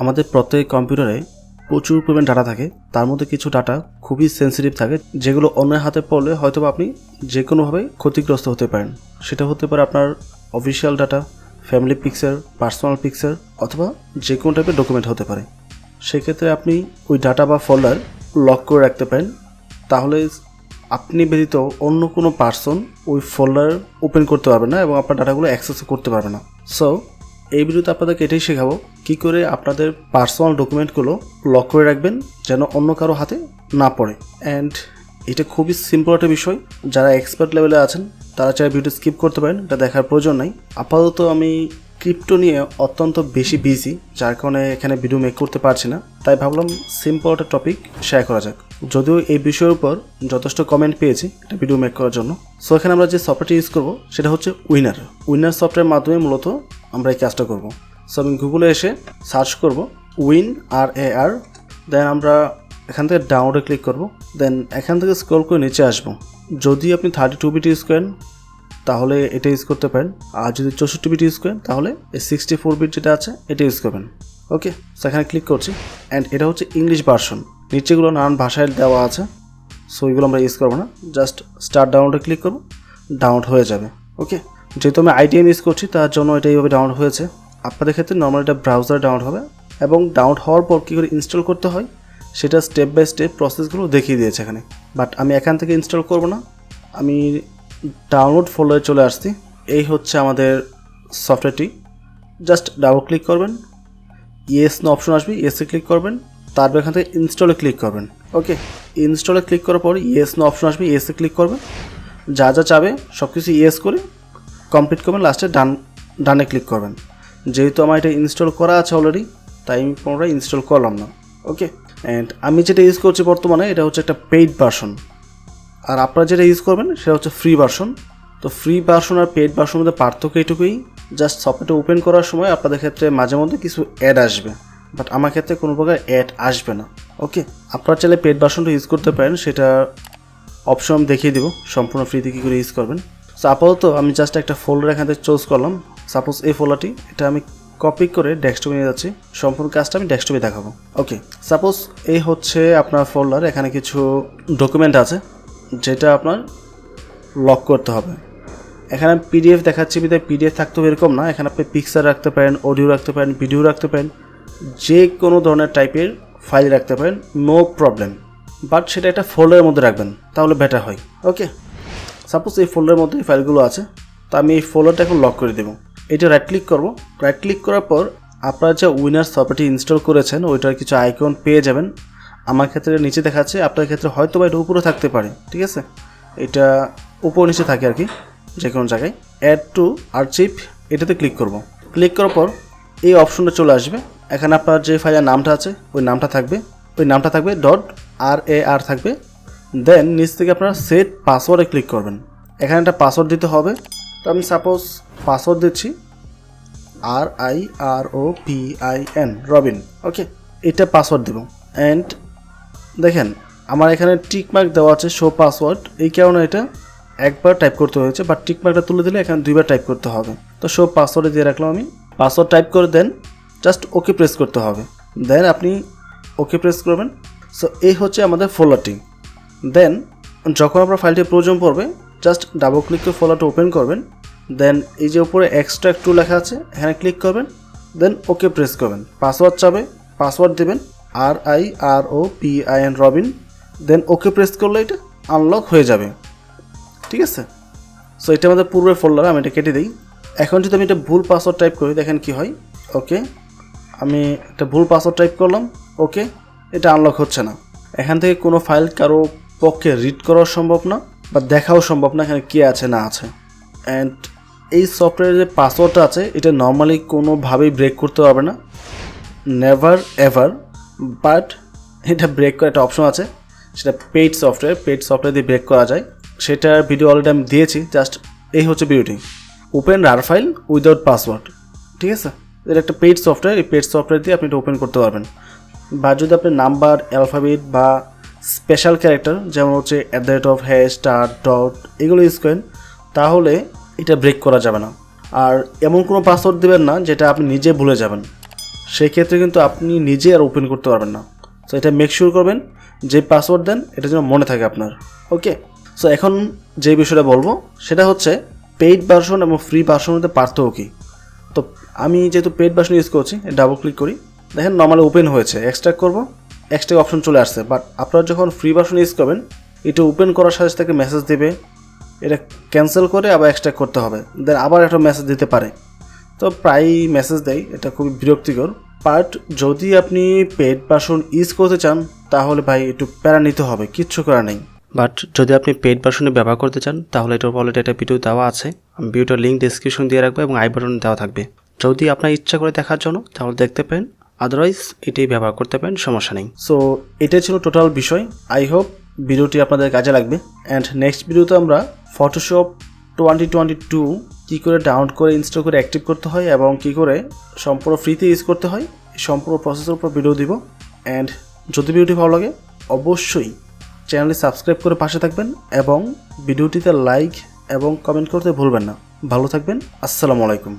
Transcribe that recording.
আমাদের প্রত্যেক কম্পিউটারে প্রচুর পরিমাণ ডাটা থাকে। তার মধ্যে কিছু ডাটা খুবই সেন্সিটিভ থাকে, যেগুলো অন্যের হাতে পড়লে হয়তো আপনি যে কোনোভাবে ক্ষতিগ্রস্ত হতে পারেন। সেটা হতে পারে আপনার official data, family picture, personal picture, অথবা যে কোনো টাইপের ডকুমেন্ট হতে পারে। সেক্ষেত্রে আপনি ওই ডাটা বা ফোল্ডার লক করে রাখতে পারেন। তাহলে আপনি ব্যতীত অন্য কোনো পার্সন ওই ফোল্ডার ওপেন করতে পারবে না এবং আপনার ডাটাগুলো অ্যাক্সেস করতে পারবে না। সো এই ভিডিওতে আপনাদেরকে এটাই শেখাবো কী করে আপনাদের পার্সোনাল ডকুমেন্টগুলো লক করে রাখবেন যেন অন্য কারো হাতে না পড়ে। অ্যান্ড এটা খুবই সিম্পল একটা বিষয়। যারা এক্সপার্ট লেভেলে আছেন তারা চাই ভিডিও স্কিপ করতে পারেন, এটা দেখার প্রয়োজন নাই। আপাতত আমি ক্রিপ্টো নিয়ে অত্যন্ত বেশি বিজি, যার কারণে এখানে ভিডিও মেক করতে পারছি না। তাই ভাবলাম সিম্পল একটা টপিক শেয়ার করা যাক। যদিও এই বিষয়ের উপর যথেষ্ট কমেন্ট পেয়েছি একটা ভিডিও মেক করার জন্য। সো এখানে আমরা যে সফটওয়্যারটি ইউজ করবো সেটা হচ্ছে উইনার সফটওয়্যারের মাধ্যমে মূলত আমরা এই কাজটা করবো। সো আমি গুগলে এসে সার্চ করব WinRAR, দেন আমরা এখান থেকে ডাউনলোডে ক্লিক করব। দেন এখান থেকে স্ক্রল করে নিচে আসবো। যদি আপনি 32 বিট ইউজ করেন তাহলে এটা ইউজ করতে পারেন, আর যদি 64 বিট ইউজ করেন তাহলে এই 64 বিট যেটা আছে এটা ইউজ করবেন। ওকে, সো এখানে ক্লিক করছি। অ্যান্ড এটা হচ্ছে ইংলিশ ভার্সন, নিচেগুলো নানান ভাষায় দেওয়া আছে। সো এগুলো আমরা ইউজ করবো না, জাস্ট স্টার্ট ডাউনলোডে ক্লিক করবো, ডাউনলোড হয়ে যাবে। ওকে, যেহেতু আমি IDM ইউজ করছি তার জন্য এটা এইভাবে ডাউনলোড হয়েছে। আপনাদের ক্ষেত্রে নর্মাল এটা ব্রাউজারে ডাউনলোড হবে এবং ডাউনলোড হওয়ার পর কী করে ইনস্টল করতে হয় সেটা স্টেপ বাই স্টেপ প্রসেসগুলো দেখিয়ে দিয়েছে এখানে। বাট আমি এখান থেকে ইনস্টল করব না, আমি ডাউনলোড ফোল্ডারে চলে আসছি। এই হচ্ছে আমাদের সফটওয়্যারটি। জাস্ট ডাবল ক্লিক করবেন, ইয়েস নো অপশন আসবে, ইয়েসে ক্লিক করবেন, তারপর এখান থেকে ইনস্টলে ক্লিক করবেন। ওকে, ইনস্টলে ক্লিক করার পর ইয়েস নো অপশন আসবে, ইয়েসে ক্লিক করবেন। যা যা চাবে সব কিছু ইয়েস করে কমপ্লিট করবেন, লাস্টে ডানে ক্লিক করবেন। যেহেতু আমার এটা ইনস্টল করা আছে অলরেডি, তাই আমি পুনরায় ইনস্টল করলাম না। ওকে, অ্যান্ড আমি যেটা ইউজ করছি বর্তমানে এটা হচ্ছে একটা পেইড ভার্সন, আর আপনারা যেটা ইউজ করবেন সেটা হচ্ছে ফ্রি ভার্সন। তো ফ্রি ভার্সন আর পেইড ভার্সনের মধ্যে পার্থক্য এইটুকুই, জাস্ট সফটওয়্যারটা ওপেন করার সময় আপনাদের ক্ষেত্রে মাঝে মধ্যে কিছু অ্যাড আসবে, বাট আমার ক্ষেত্রে কোনো প্রকার অ্যাড আসবে না। ওকে, আপনারা চাইলে পেইড ভার্সনটা ইউজ করতে পারেন, সেটা অপশন আমি দেখিয়ে দেবো সম্পূর্ণ ফ্রিতে কী করে ইউজ করবেন। সো আপাতত আমি জাস্ট একটা ফোল্ডার এখান থেকে চুজ করলাম। সাপোজ এই ফোল্ডারটি, এটা আমি কপি করে ডেস্কটপে নিয়ে যাচ্ছি। সম্পূর্ণ কাজটা আমি ডেস্কটপে দেখাবো। ওকে, সাপোজ এই হচ্ছে আপনার ফোল্ডার, এখানে কিছু ডকুমেন্ট আছে যেটা আপনার লক করতে হবে। এখানে PDF দেখাচ্ছি, বিধায় PDF থাকতে হবে এরকম না। এখানে আপনি পিকচার রাখতে পারেন, অডিও রাখতে পারেন, ভিডিও রাখতে পারেন, যে কোনো ধরনের টাইপের ফাইল রাখতে পারেন, নো প্রবলেম। বাট সেটা একটা ফোল্ডারের মধ্যে রাখবেন, তাহলে বেটার হয়। ওকে, সাপোজ এই ফোল্ডারের মধ্যে এই ফাইলগুলো আছে, তো আমি এই ফোল্ডারটা এখন লক করে দেবো। এটা রাইট ক্লিক করবো। রাইট ক্লিক করার পর আপনারা যে উইনার সফটওয়্যারটি ইনস্টল করেছেন ওইটার কিছু আইকন পেয়ে যাবেন। আমার ক্ষেত্রে নিচে দেখাচ্ছে, আপনার ক্ষেত্রে হয়তো বা এটা উপরে থাকতে পারে। ঠিক আছে, এটা উপর নিচে থাকে আর কি, যে কোনো জায়গায়। অ্যাড টু আর্চিভ, এটাতে ক্লিক করব। ক্লিক করার পর এই অপশনটা চলে আসবে। এখানে আপনার যে ফাইলের নামটা আছে ওই নামটা থাকবে, .rar থাকবে। দেন নিচ থেকে আপনারা সেট পাসওয়ার্ডে ক্লিক করবেন। এখানে একটা পাসওয়ার্ড দিতে হবে। তো আমি সাপোজ পাসওয়ার্ড দিচ্ছি RIROBIN, রবিন। ওকে, এটা পাসওয়ার্ড দেব। অ্যান্ড দেখেন আমার এখানে টিকমার্ক দেওয়া আছে শো পাসওয়ার্ড, এই কারণে এটা একবার টাইপ করতে হয়েছে, বাট টিকমার্কটা তুলে দিলে এখানে 2বার টাইপ করতে হবে। তো শো পাসওয়ার্ডে দিয়ে রাখলাম আমি। পাসওয়ার্ড টাইপ করে দেন জাস্ট ওকে প্রেস করতে হবে। দেন আপনি ওকে প্রেস করবেন। সো এই হচ্ছে আমাদের ফোল্ডারটি। দেন যখন আপনার ফাইলটি প্রয়োজন পড়বে জাস্ট ডাবল ক্লিক করে ফোল্ডারটা ওপেন করবেন। দেন এই যে উপরে এক্সট্রাক্ট টু লেখা আছে এখানে ক্লিক করবেন। দেন ওকে প্রেস করবেন। পাসওয়ার্ড চাবে, পাসওয়ার্ড দেবেন RIROBIN, রবিন। দেন ওকে প্রেস করলে এটা আনলক হয়ে যাবে। ঠিক আছে, সো এটা আমাদের পূর্বের ফোল্ডার, আমি এটা কেটে দিই। এখন যদি আমি এটা ভুল পাসওয়ার্ড টাইপ করি দেখেন কি হয়। ওকে, আমি একটা ভুল পাসওয়ার্ড টাইপ করলাম। ওকে, এটা আনলক হচ্ছে না। এখান থেকে কোনো ফাইল কারো পক্ষে রিড করা সম্ভব না বা দেখাও সম্ভব না এখানে কী আছে না আছে। অ্যান্ড এই সফটওয়্যারের যে পাসওয়ার্ডটা আছে এটা নর্মালি কোনোভাবেই ব্রেক করতে পারবে না, নেভার এভার। বাট এটা ব্রেক করার একটা অপশন আছে, সেটা পেইড সফটওয়্যার দিয়ে ব্রেক করা যায়। সেটার ভিডিও অলরেডি আমি দিয়েছি। জাস্ট এই হচ্ছে ভিডিওটি, ওপেন রার ফাইল উইদাউট পাসওয়ার্ড। ঠিক আছে, এটা একটা পেইড সফটওয়্যার, এই পেইড সফটওয়্যার দিয়ে আপনি এটা ওপেন করতে পারবেন। বা যদি আপনি নাম্বার, অ্যালফাবেট বা স্পেশাল ক্যারেক্টার যেমন হচ্ছে @ এগুলো ইউজ করেন তাহলে এটা ব্রেক করা যাবে না। আর এমন কোনো পাসওয়ার্ড দেবেন না যেটা আপনি নিজে ভুলে যাবেন। সেই ক্ষেত্রে কিন্তু আপনি নিজে আর ওপেন করতে পারবেন না। সো এটা মেক শিওর করবেন যে পাসওয়ার্ড দেন এটা যেন মনে থাকে আপনার। ওকে, সো এখন যে বিষয়টা বলবো সেটা হচ্ছে পেইড ভার্সন এবং ফ্রি ভার্সনের মধ্যে পার্থক্য কী। তো আমি যেহেতু পেইড ভার্সন ইউজ করছি, ডাবল ক্লিক করি, দেখেন নর্মালি ওপেন হয়েছে, এক্সট্রাক্ট করবো, এক্সট্রাক্ট অপশন চলে আসছে। বাট আপনারা যখন ফ্রি ভার্সন ইউজ করবেন এটা ওপেন করার সাথে সাথে মেসেজ দেবে, এটা ক্যান্সেল করে আবার এক্সট্রাক্ট করতে হবে, দেন আবার একটা মেসেজ দিতে পারে। তো প্রায়ই মেসেজ দেয়, এটা খুবই বিরক্তিকর। বাট যদি আপনি পেইড ভার্সন ইউজ করতে চান তাহলে ভাই একটু প্যারা নিতে হবে, কিচ্ছু করা নেই। বাট যদি আপনি পেইড ভার্সনে ব্যবহার করতে চান তাহলে এটার অলরেডি একটা ভিডিও দেওয়া আছে, আমি ভিডিওটার লিঙ্ক ডেসক্রিপশন দিয়ে রাখবো এবং আই বাটনে দেওয়া থাকবে। যদি আপনার ইচ্ছা করে দেখার জন্য তাহলে দেখতে পারেন, আদারওয়াইজ এটাই ব্যবহার করতে পারেন, সমস্যা নেই। সো এটাই ছিল টোটাল বিষয়। আই হোপ ভিডিওটি আপনাদের কাজে লাগবে। অ্যান্ড নেক্সট ভিডিওতে আমরা ফটোশপ 2022 কী করে ডাউনলোড করে ইনস্টল করে অ্যাক্টিভ করতে হয় এবং কী করে সম্পূর্ণ ফ্রিতে ইউজ করতে হয় সম্পূর্ণ প্রসেসের উপর ভিডিও দিব। অ্যান্ড যদি ভিডিওটি ভালো লাগে অবশ্যই চ্যানেলটি সাবস্ক্রাইব করে পাশে থাকবেন এবং ভিডিওটিতে লাইক এবং কমেন্ট করতে ভুলবেন না। ভালো থাকবেন, আসসালামু আলাইকুম।